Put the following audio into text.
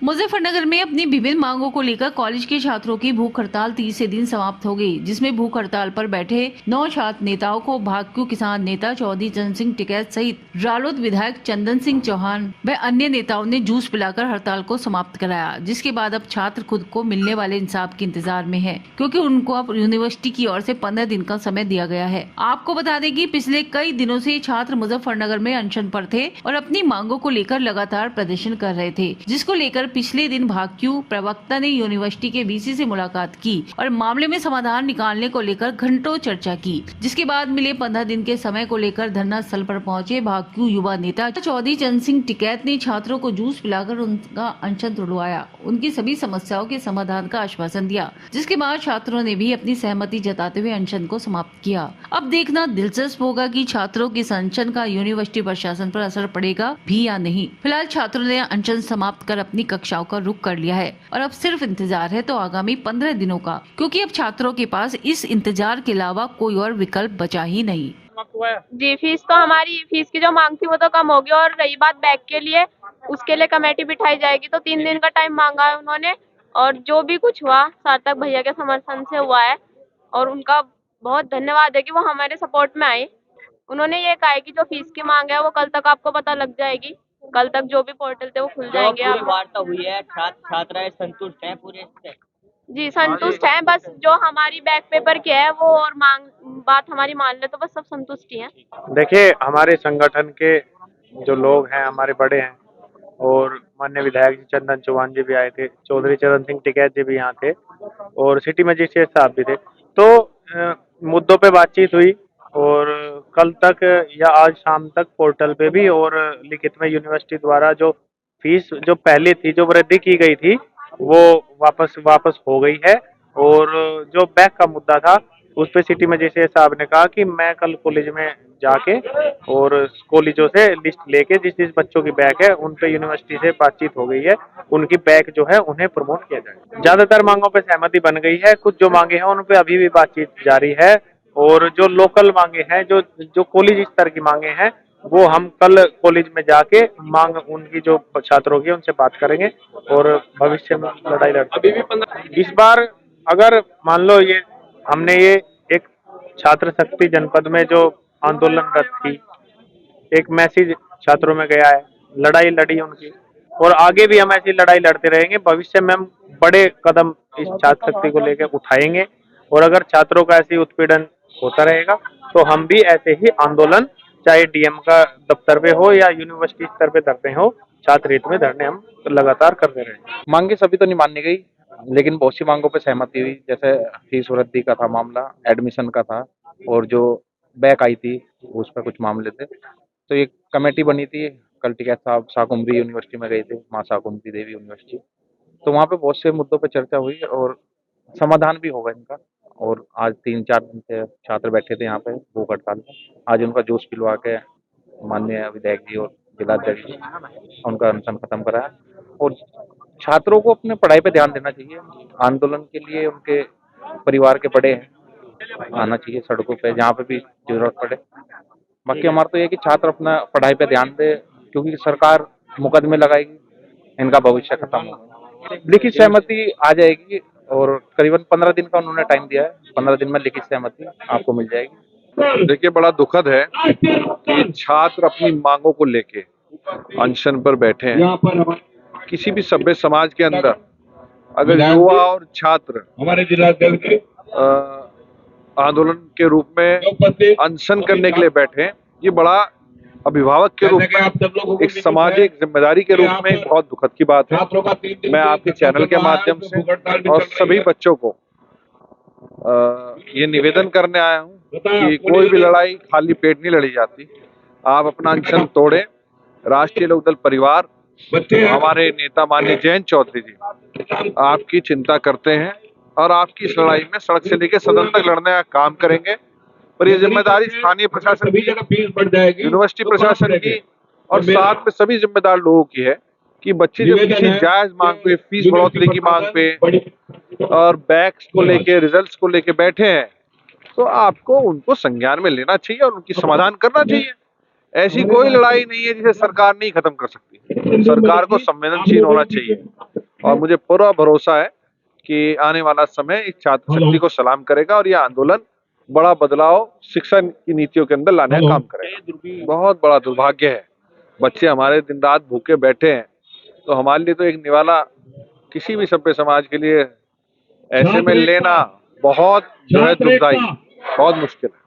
मुजफ्फरनगर में अपनी विभिन्न मांगों को लेकर कॉलेज के छात्रों की भूख हड़ताल 30 दिन समाप्त हो गई, जिसमें भूख हड़ताल पर बैठे 9 छात्र नेताओं को भाकपा किसान नेता चौधरी चरण सिंह टिकैत सहित रालोद विधायक चंदन सिंह चौहान व अन्य नेताओं ने जूस पिलाकर हड़ताल को समाप्त कराया। जिसके बाद अब छात्र खुद को मिलने वाले इंसाफ के इंतजार में है, क्योंकि उनको अब यूनिवर्सिटी की ओर से 15 दिन का समय दिया गया है। आपको बता दें कि पिछले कई दिनों से छात्र मुजफ्फरनगर में अनशन पर थे और अपनी मांगों को लेकर लगातार प्रदर्शन कर रहे थे, जिसको लेकर पिछले दिन भाकपा प्रवक्ता ने यूनिवर्सिटी के वीसी से मुलाकात की और मामले में समाधान निकालने को लेकर घंटों चर्चा की। जिसके बाद मिले 15 दिन के समय को लेकर धरना स्थल पर पहुंचे भाकपा युवा नेता चौधरी चरण सिंह टिकैत ने छात्रों को जूस पिलाकर उनका अनशन तुड़वाया, उनकी सभी समस्याओं के समाधान का आश्वासन दिया। जिसके बाद छात्रों ने भी अपनी सहमति जताते हुए अनशन को समाप्त किया। अब देखना दिलचस्प होगा कि छात्रों के इस अनशन का यूनिवर्सिटी प्रशासन पर असर पड़ेगा भी या नहीं। फिलहाल छात्रों ने अनशन समाप्त कर अपनी कक्षाओं का रुख कर लिया है और अब सिर्फ इंतजार है तो आगामी 15 दिनों का, क्योंकि अब छात्रों के पास इस इंतजार के अलावा कोई और विकल्प बचा ही नहीं। जी, फीस तो हमारी फीस की जो मांग थी वो तो कम होगी, और रही बात बैग के लिए, उसके लिए कमेटी बिठाई जाएगी। तो 3 दिन का टाइम मांगा है उन्होंने, और जो भी कुछ हुआ सार्थक भैया के समर्थन से हुआ है, और उनका बहुत धन्यवाद है कि वो हमारे सपोर्ट में आए। उन्होंने ये कहा है कि जो फीस की मांग है वो कल तक आपको पता लग जाएगी। कल तक जो भी पोर्टल थे वो खुल जाएंगे। पूरी वार्ता हुई है, छात्राएं संतुष्ट हैं पूरे इससे? जी, संतुष्ट हैं। बस जो हमारी बैक पेपर की है वो और बात हमारी मान ले तो बस सब संतुष्ट ही हैं। देखिए, हमारे संगठन के जो लोग हैं हमारे बड़े हैं, और माननीय विधायक जी चंदन चौहान जी भी आए थे, चौधरी चरण सिंह टिकैत जी भी यहाँ थे, और सिटी मजिस्ट्रेट साहब भी थे। तो मुद्दों पे बातचीत हुई, और कल तक या आज शाम तक पोर्टल पे भी और लिखित में यूनिवर्सिटी द्वारा जो फीस जो पहले थी, जो वृद्धि की गई थी, वो वापस हो गई है। और जो बैक का मुद्दा था उस पे सिटी मजिस्ट्रेट साहब ने कहा कि मैं कल कॉलेज में जाके और कॉलेजों से लिस्ट लेके जिस जिस बच्चों की बैक है उन पे यूनिवर्सिटी से बातचीत हो गई है, उनकी बैक जो है उन्हें प्रमोट किया जाए। ज्यादातर मांगों पे सहमति बन गई है, कुछ जो मांगे हैं उन पे अभी भी बातचीत जारी है, और जो लोकल मांगे हैं, जो कॉलेज स्तर की मांगे हैं, वो हम कल कॉलेज में जाके मांग उनकी जो छात्रों की उनसे बात करेंगे और भविष्य में लड़ाई लड़ते। इस बार अगर मान लो ये हमने ये एक छात्र शक्ति जनपद में जो आंदोलनरत थी, एक मैसेज छात्रों में गया है, लड़ाई लड़ी उनकी, और आगे भी हम ऐसी लड़ाई लड़ते रहेंगे। भविष्य में हम बड़े कदम इस छात्र शक्ति को लेकर उठाएंगे, और अगर छात्रों का ऐसी उत्पीड़न होता रहेगा तो हम भी ऐसे ही आंदोलन, चाहे डीएम का दफ्तर पे हो या यूनिवर्सिटी स्तर पे धरने हो, छात्र हित में धरने हम लगातार करते रहेंगे। मांगे सभी तो नहीं मानी गई, लेकिन बहुत सी मांगों पे सहमति हुई। जैसे फीस वृद्धि का था मामला, एडमिशन का था, और जो बैक आई थी उस पर कुछ मामले थे। तो एक कमेटी बनी थी, कल टिकैत साहब शाकुंभरी यूनिवर्सिटी में गए थे, माँ शाकुंभरी देवी यूनिवर्सिटी। तो वहाँ पे बहुत से मुद्दों पे चर्चा हुई और समाधान भी होगा इनका। और आज 3-4 दिन से छात्र बैठे थे यहाँ पे भूख हड़ताल में। आज उनका जूस पिलवा के माननीय विधायक जी और जिलाध्यक्ष उनका अनशन खत्म कराया। और छात्रों को अपने पढ़ाई पे ध्यान देना चाहिए। आंदोलन के लिए उनके परिवार के बड़े हैं, आना चाहिए सड़कों पे जहाँ पे भी जरूरत पड़े। बाकी हमारा तो ये कि छात्र अपना पढ़ाई पे ध्यान दे, क्योंकि सरकार मुकदमे लगाएगी, इनका भविष्य खत्म होगा। लिखित सहमति आ जाएगी, और करीबन 15 दिन का उन्होंने टाइम दिया है। 15 दिन में लिखित सहमति आपको मिल जाएगी। देखिए, बड़ा दुखद है कि छात्र अपनी मांगों को लेके अनशन पर बैठे हैं। किसी भी सभ्य समाज के अंदर अगर युवा और छात्र हमारे जिलाध्यक्ष आंदोलन के रूप में अनशन करने के लिए बैठे हैं, ये बड़ा अभिभावक के रूप में, एक सामाजिक जिम्मेदारी के रूप में बहुत दुखद की बात है। मैं आपके चैनल के माध्यम से और सभी बच्चों को ये निवेदन करने आया हूँ कि कोई भी लड़ाई खाली पेट नहीं लड़ी जाती। आप अपना अनशन तोड़ें। राष्ट्रीय लोकदल परिवार, हमारे नेता माननीय जयंत चौधरी जी आपकी चिंता करते हैं, और आपकी इस लड़ाई में सड़क से लेकर सदन तक लड़ने का काम करेंगे। पर ये जिम्मेदारी स्थानीय प्रशासन की, यूनिवर्सिटी प्रशासन की, और साथ में सभी जिम्मेदार लोगों की है कि बच्चे जब किसी जायज मांग पे, फीस बढ़ोतरी की मांग पे और बैक्स को लेके, रिजल्ट्स को लेके बैठे हैं, तो आपको उनको संज्ञान में लेना चाहिए और उनकी समाधान करना चाहिए। ऐसी कोई लड़ाई नहीं है जिसे सरकार नहीं खत्म कर सकती। सरकार को संवेदनशील होना चाहिए और मुझे पूरा भरोसा है कि आने वाला समय इस छात्र शक्ति को सलाम करेगा और यह आंदोलन बड़ा बदलाव शिक्षा की नीतियों के अंदर लाने का काम करेगा। बहुत बड़ा दुर्भाग्य है, बच्चे हमारे दिन रात भूखे बैठे हैं, तो हमारे लिए तो एक निवाला किसी भी सभ्य समाज के लिए ऐसे में लेना बहुत जो है दुखदाई, बहुत मुश्किल है।